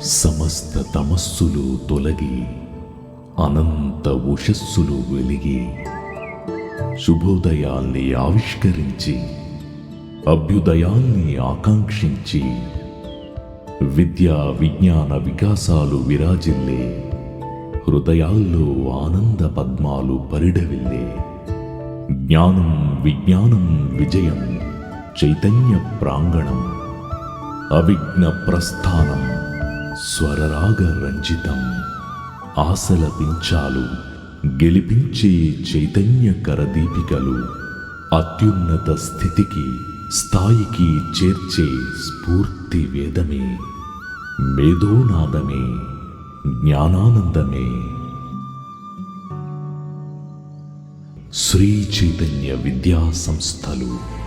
సమస్త తమస్సులు తొలగి అనంత ఉషస్సులు వెలిగి శుభోదయాల్ని ఆవిష్కరించి అభ్యుదయాల్ని ఆకాంక్షించి విద్యా విజ్ఞాన వికాసాలు విరాజిల్లే హృదయాల్లో ఆనంద పద్మాలు పరిడవిల్లే జ్ఞానం విజ్ఞానం విజయం చైతన్య ప్రాంగణం అవిఘ్న ప్రస్థానం స్వరరాగ రంజితం ఆశల పించాలు గెలిపించే చైతన్య కరదీపికలు అత్యున్నత స్థితికి స్థాయికి చేర్చే స్ఫూర్తి వేదమే మేధోనాదమే జ్ఞానానందమే. శ్రీ చైతన్య విద్యా సంస్థలు.